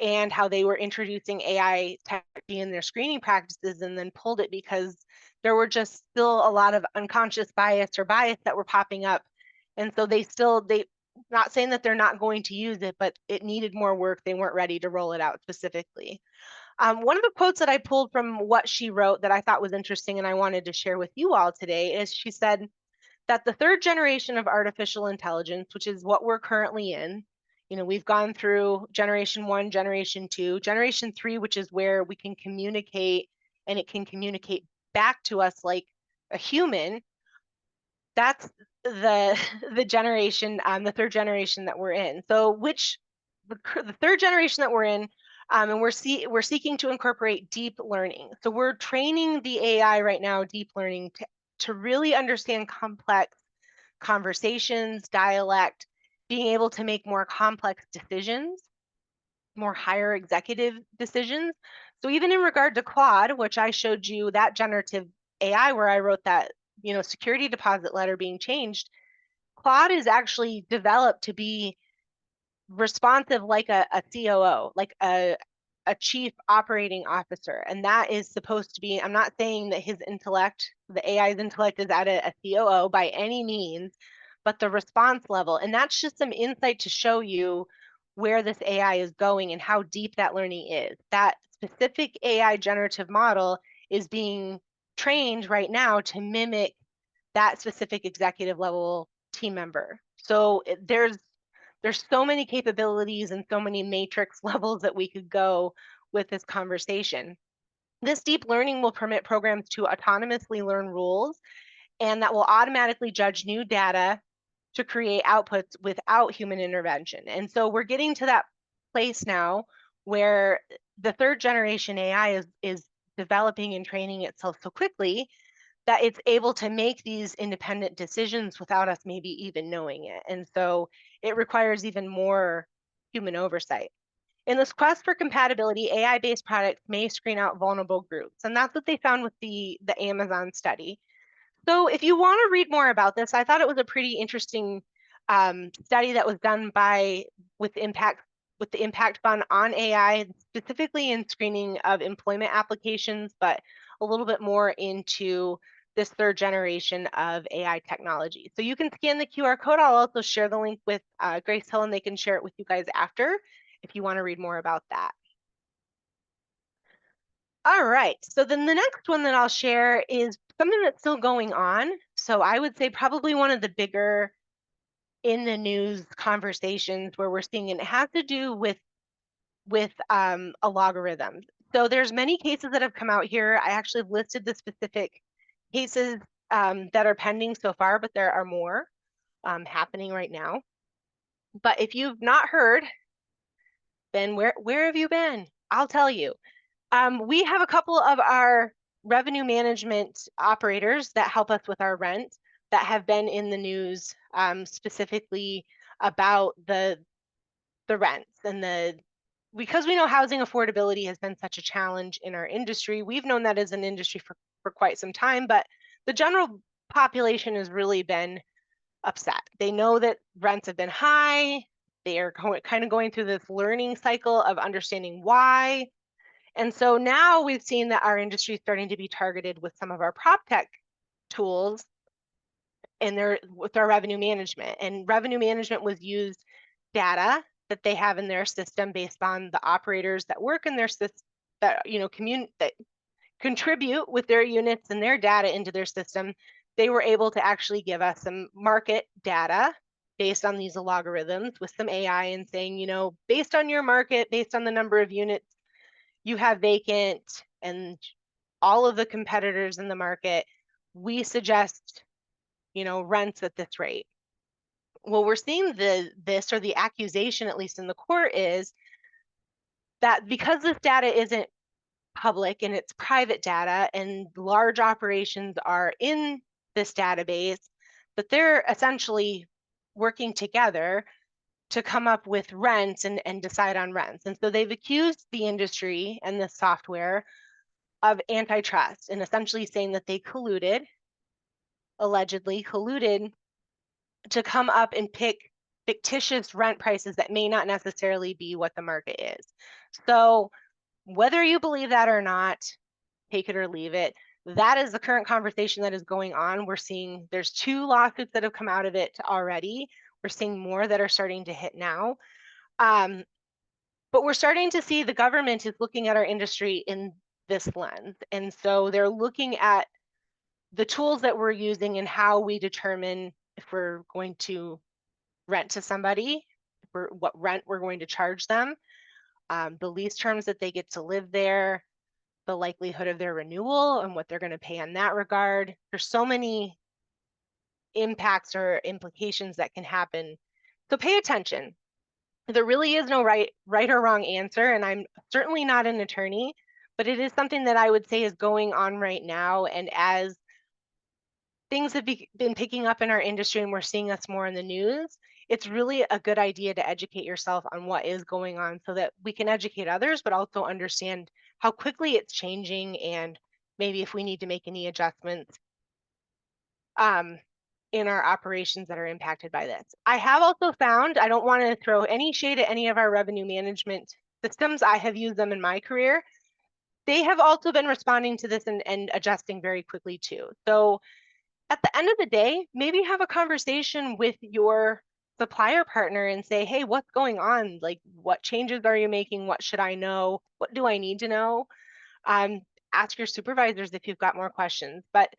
and how they were introducing AI technology in their screening practices, and then pulled it because there were just still a lot of unconscious bias that were popping up. And so they not saying that they're not going to use it, but it needed more work. They weren't ready to roll it out specifically. One of the quotes that I pulled from what she wrote that I thought was interesting and I wanted to share with you all today is she said that the third generation of artificial intelligence, which is what we're currently in, we've gone through generation 1, generation 2, generation 3, which is where we can communicate and it can communicate back to us like a human. That's the generation, the third generation that we're in. So the third generation that we're in, and we're seeking to incorporate deep learning. So we're training the AI right now, deep learning, to really understand complex conversations, dialect, being able to make more complex decisions, more higher executive decisions. So even in regard to Claude, which I showed you that generative AI where I wrote that, security deposit letter being changed, Claude is actually developed to be responsive like a COO, like a chief operating officer. And that is supposed to be, I'm not saying that his intellect, the AI's intellect is at a COO by any means, but the response level. And that's just some insight to show you where this AI is going and how deep that learning is. That specific AI generative model is being trained right now to mimic that specific executive level team member. So there's so many capabilities and so many matrix levels that we could go with this conversation. This deep learning will permit programs to autonomously learn rules, and that will automatically judge new data to create outputs without human intervention. And so we're getting to that place now where the third generation AI is developing and training itself so quickly that it's able to make these independent decisions without us maybe even knowing it. And so it requires even more human oversight. In this quest for compatibility, AI-based products may screen out vulnerable groups. And that's what they found with the Amazon study. So if you want to read more about this, I thought it was a pretty interesting study that was done with the Impact Fund on AI, specifically in screening of employment applications, but a little bit more into this third generation of AI technology. So you can scan the QR code. I'll also share the link with Grace Hill, and they can share it with you guys after if you want to read more about that. All right, so then the next one that I'll share is something that's still going on. So I would say probably one of the bigger in the news conversations where we're seeing it has to do with a logarithm. So there's many cases that have come out here. I actually have listed the specific cases that are pending so far, but there are more happening right now. But if you've not heard, then where have you been? I'll tell you. We have a couple of our revenue management operators that help us with our rent that have been in the news specifically about the the rents and because we know housing affordability has been such a challenge in our industry. We've known that as an industry for quite some time, but the general population has really been upset. They know that rents have been high. They are kind of going through this learning cycle of understanding why. And so now we've seen that our industry is starting to be targeted with some of our prop tech tools with our revenue management. And revenue management was used data that they have in their system based on the operators that work in their system, that that contribute with their units and their data into their system. They were able to actually give us some market data based on these algorithms with some AI and saying, based on your market, based on the number of units you have vacant and all of the competitors in the market, we suggest, rents at this rate. Well, we're seeing the accusation, at least in the court, is that because this data isn't public and it's private data and large operations are in this database, that they're essentially working together to come up with rents and decide on rents. And so they've accused the industry and the software of antitrust and essentially saying that they allegedly colluded to come up and pick fictitious rent prices that may not necessarily be what the market is. So whether you believe that or not, take it or leave it. That is the current conversation that is going on. We're seeing there's 2 lawsuits that have come out of it already. We're seeing more that are starting to hit now. But we're starting to see the government is looking at our industry in this lens. And so they're looking at the tools that we're using and how we determine if we're going to rent to somebody, what rent we're going to charge them, the lease terms that they get to live there, the likelihood of their renewal and what they're going to pay in that regard. There's so many impacts or implications that can happen. So pay attention. There really is no right or wrong answer, and I'm certainly not an attorney, but it is something that I would say is going on right now. And as things have been picking up in our industry and we're seeing us more in the news, it's really a good idea to educate yourself on what is going on so that we can educate others, but also understand how quickly it's changing and maybe if we need to make any adjustments in our operations that are impacted by this. I have also found, I don't want to throw any shade at any of our revenue management systems. I have used them in my career. They have also been responding to this and adjusting very quickly too. So at the end of the day, maybe have a conversation with your supplier partner and say, hey, what's going on? Like, what changes are you making? What should I know? What do I need to know? Ask your supervisors if you've got more questions. But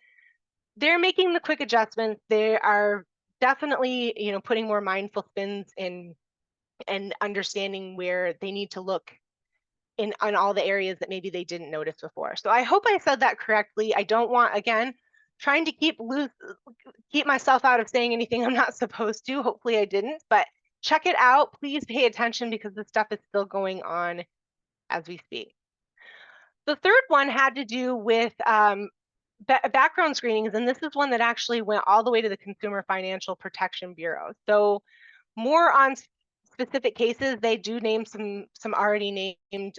they're making the quick adjustments. They are definitely, putting more mindful spins in and understanding where they need to look on all the areas that maybe they didn't notice before. So I hope I said that correctly. I don't want, again, trying to keep myself out of saying anything I'm not supposed to. Hopefully I didn't, but check it out. Please pay attention because this stuff is still going on as we speak. The third one had to do with background screenings, and this is one that actually went all the way to the Consumer Financial Protection Bureau. So more on specific cases, they do name some already named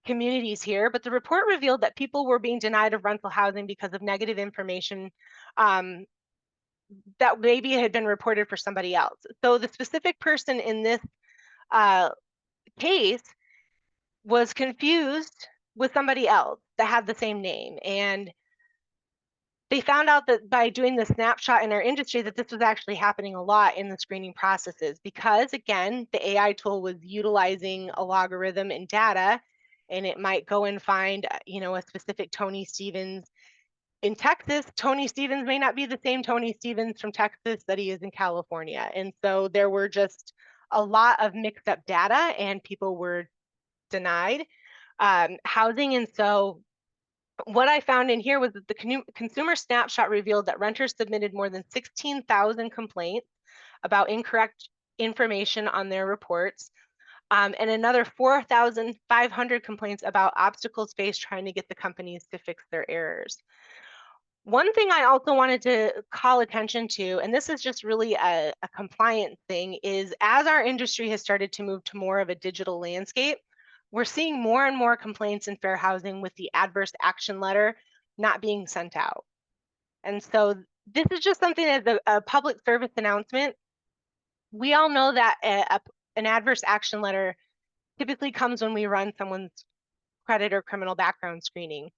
communities here, but the report revealed that people were being denied of rental housing because of negative information that maybe had been reported for somebody else. So the specific person in this case was confused with somebody else that had the same name. And they found out that by doing the snapshot in our industry that this was actually happening a lot in the screening processes because, again, the AI tool was utilizing a logarithm and data, and it might go and find, a specific Tony Stevens in Texas. Tony Stevens may not be the same Tony Stevens from Texas that he is in California. And so there were just a lot of mixed up data and people were denied housing. And so what I found in here was that the consumer snapshot revealed that renters submitted more than 16,000 complaints about incorrect information on their reports, and another 4,500 complaints about obstacles faced trying to get the companies to fix their errors. One thing I also wanted to call attention to, and this is just really a compliance thing, is as our industry has started to move to more of a digital landscape, we're seeing more and more complaints in fair housing with the adverse action letter not being sent out. And so this is just something as a public service announcement. We all know that an adverse action letter typically comes when we run someone's credit or criminal background screening.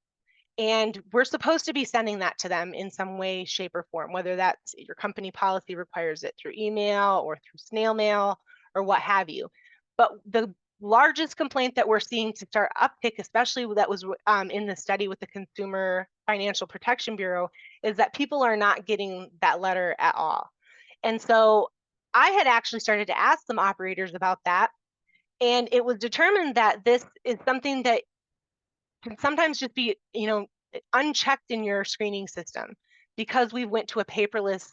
And we're supposed to be sending that to them in some way, shape, or form, whether that's your company policy requires it through email or through snail mail or what have you. But the largest complaint that we're seeing to start uptick, especially that was in the study with the Consumer Financial Protection Bureau, is that people are not getting that letter at all. And so I had actually started to ask some operators about that. And it was determined that this is something that can sometimes just be, unchecked in your screening system because we went to a paperless,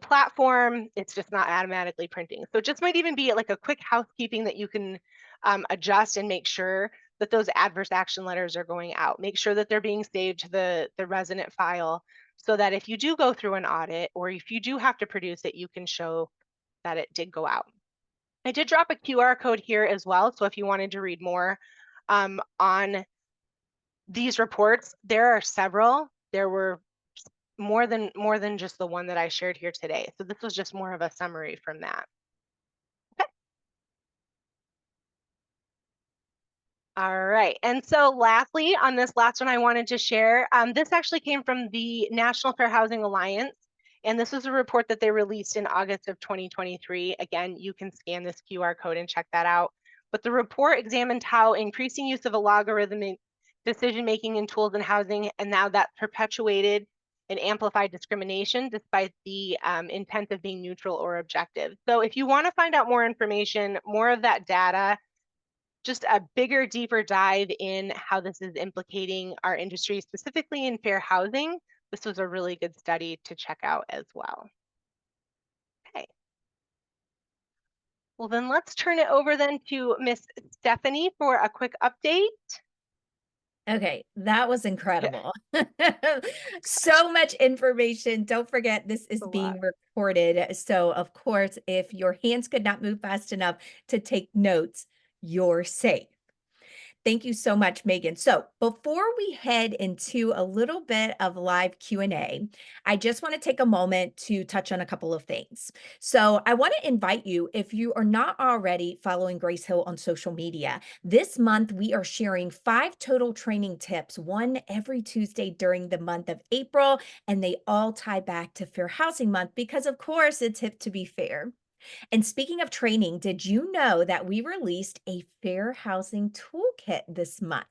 platform. It's just not automatically printing. So it just might even be like a quick housekeeping that you can adjust and make sure that those adverse action letters are going out. Make sure that they're being saved to the resident file so that if you do go through an audit or if you do have to produce it, you can show that it did go out. I did drop a QR code here as well. So if you wanted to read more on these reports, there are several. There were more than just the one that I shared here today. So this was just more of a summary from that. Okay. All right. And so lastly, on this last one I wanted to share, this actually came from the National Fair Housing Alliance. And this was a report that they released in August of 2023. Again, you can scan this QR code and check that out. But the report examined how increasing use of a logarithmic decision-making in tools in housing, and now that perpetuated and amplified discrimination despite the intent of being neutral or objective. So if you want to find out more information, more of that data, just a bigger, deeper dive in how this is implicating our industry, specifically in fair housing, this was a really good study to check out as well. Okay. Well, then let's turn it over then to Miss Stephanie for a quick update. Okay, that was Yeah, incredible. So much information. Don't forget, this a is lot. being recorded. So, of course, if your hands could not move fast enough to take notes, you're safe. Thank you so much, Megan. So before we head into a little bit of live Q&A, I just want to take a moment to touch on a couple of things. So I want to invite you, if you are not already following Grace Hill on social media, this month we are sharing 5 total training tips, one every Tuesday during the month of April, and they all tie back to Fair Housing Month because, of course, it's hip to be fair. And speaking of training, did you know that we released a fair housing toolkit this month?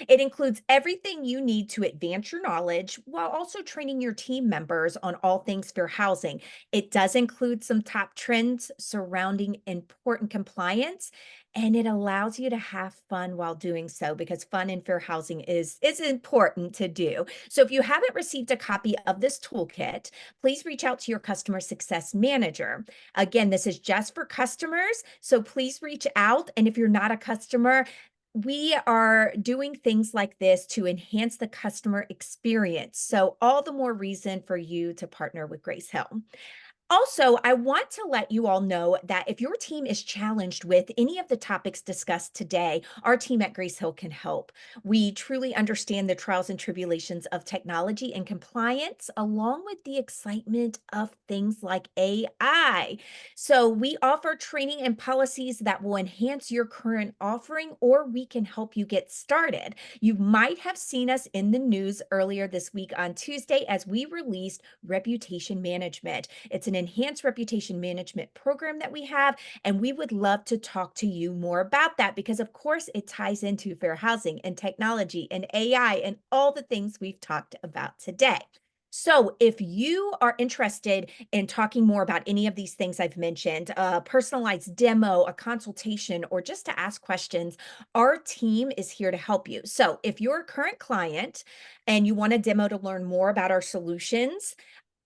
It includes everything you need to advance your knowledge while also training your team members on all things fair housing. It does include some top trends surrounding important compliance, and it allows you to have fun while doing so because fun in fair housing is important to do. So if you haven't received a copy of this toolkit, please reach out to your customer success manager. Again, this is just for customers, so please reach out. And if you're not a customer, we are doing things like this to enhance the customer experience. So, all the more reason for you to partner with Grace Hill. Also, I want to let you all know that if your team is challenged with any of the topics discussed today, our team at Grace Hill can help. We truly understand the trials and tribulations of technology and compliance, along with the excitement of things like AI. So, we offer training and policies that will enhance your current offering, or we can help you get started. You might have seen us in the news earlier this week on Tuesday as we released Reputation Management. It's an enhanced reputation management program that we have, and we would love to talk to you more about that because, of course, it ties into fair housing and technology and AI and all the things we've talked about today. So, if you are interested in talking more about any of these things I've mentioned, a personalized demo, a consultation, or just to ask questions, our team is here to help you. So, if you're a current client and you want a demo to learn more about our solutions,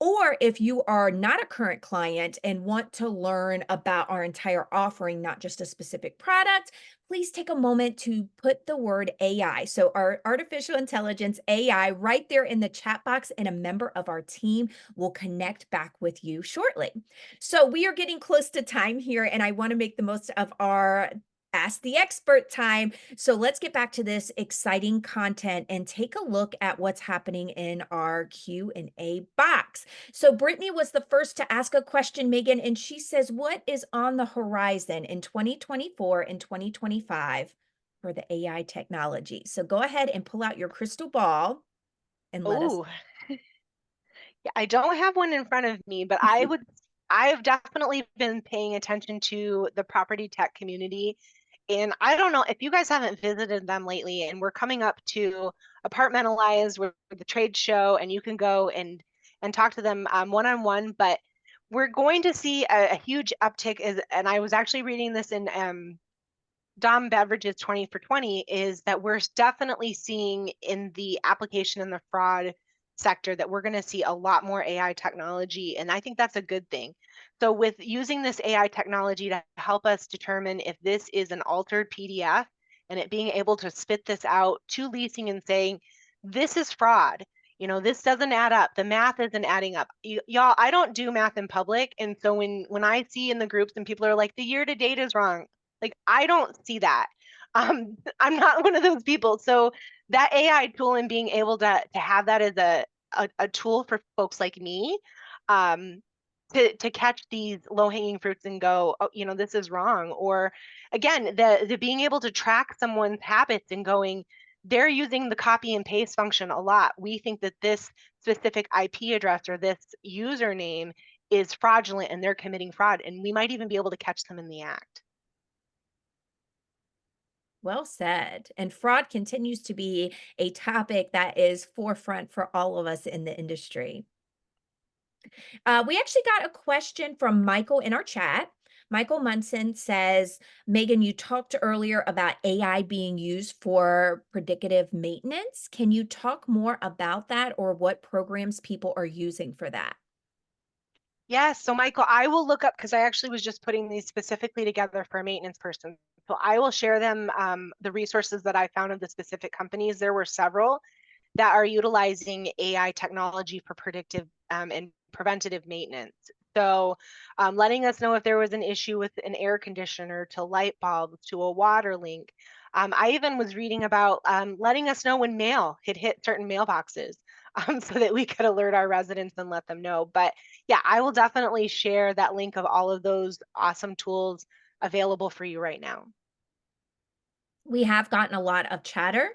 Or if you are not a current client and want to learn about our entire offering, not just a specific product, please take a moment to put the word AI. So, our artificial intelligence AI right there in the chat box, and a member of our team will connect back with you shortly. So, we are getting close to time here, and I want to make the most of our Ask the Expert time. So let's get back to this exciting content and take a look at what's happening in our Q&A box. So Brittany was the first to ask a question, Megan, and she says, what is on the horizon in 2024 and 2025 for the AI technology? So go ahead and pull out your crystal ball and let us. Oh, yeah, I don't have one in front of me, but I've definitely been paying attention to the property tech community. And I don't know if you guys haven't visited them lately, and we're coming up to Apartmentalize with the trade show, and you can go and talk to them one-on-one. But we're going to see a huge uptick. And I was actually reading this in Dom Beverage's 20 for 20, is that we're definitely seeing in the application and the fraud sector that we're going to see a lot more AI technology. And I think that's a good thing. So, with using this AI technology to help us determine if this is an altered PDF and it being able to spit this out to leasing and saying, this is fraud. This doesn't add up. The math isn't adding up. Y'all, I don't do math in public. And so when I see in the groups and people are like, the year to date is wrong, like, I don't see that. I'm not one of those people. So that AI tool and being able to have that as a tool for folks like me, um, to catch these low-hanging fruits and go, oh, this is wrong. Or again, the being able to track someone's habits and going, they're using the copy and paste function a lot. We think that this specific IP address or this username is fraudulent and they're committing fraud. And we might even be able to catch them in the act. Well said. And fraud continues to be a topic that is forefront for all of us in the industry. We actually got a question from Michael in our chat. Michael Munson says, Megan, you talked earlier about AI being used for predictive maintenance. Can you talk more about that or what programs people are using for that? Yes. So, Michael, I will look up because I actually was just putting these specifically together for a maintenance person. So, I will share them, the resources that I found of the specific companies. There were several that are utilizing AI technology for predictive and preventative maintenance. So, letting us know if there was an issue with an air conditioner to light bulbs to a water link. I even was reading about letting us know when mail had hit certain mailboxes, so that we could alert our residents and let them know. But yeah, I will definitely share that link of all of those awesome tools available for you right now. We have gotten a lot of chatter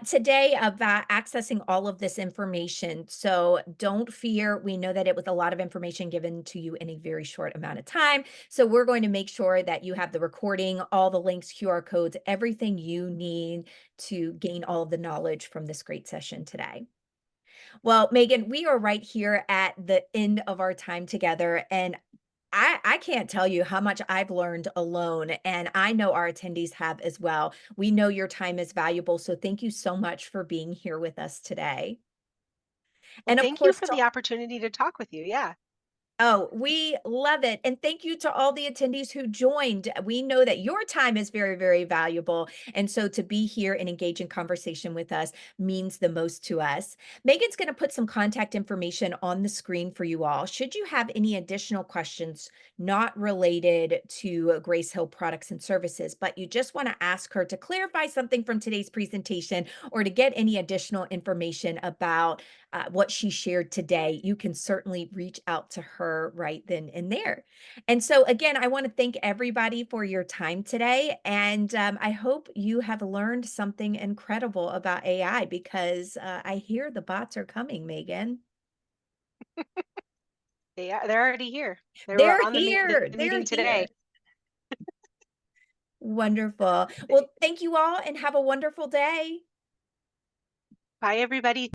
today about accessing all of this information. So don't fear. We know that it was a lot of information given to you in a very short amount of time. So we're going to make sure that you have the recording, all the links, QR codes, everything you need to gain all of the knowledge from this great session today. Well, Megan, we are right here at the end of our time together, and I can't tell you how much I've learned alone, and I know our attendees have as well. We know your time is valuable, so thank you so much for being here with us today. Well, And of thank you course, for the opportunity to talk with you. Yeah. oh, we love it. And thank you to all the attendees who joined. We know that your time is very, very valuable. And so to be here and engage in conversation with us means the most to us. Megan's going to put some contact information on the screen for you all. Should you have any additional questions not related to Grace Hill products and services, but you just want to ask her to clarify something from today's presentation or to get any additional information about what she shared today, you can certainly reach out to her right then and there. And so, again, I want to thank everybody for your time today. And I hope you have learned something incredible about AI because I hear the bots are coming, Megan. They're already here. They were They're on here. the They're meeting here. today. Wonderful. Well, thank you all and have a wonderful day. Bye, everybody.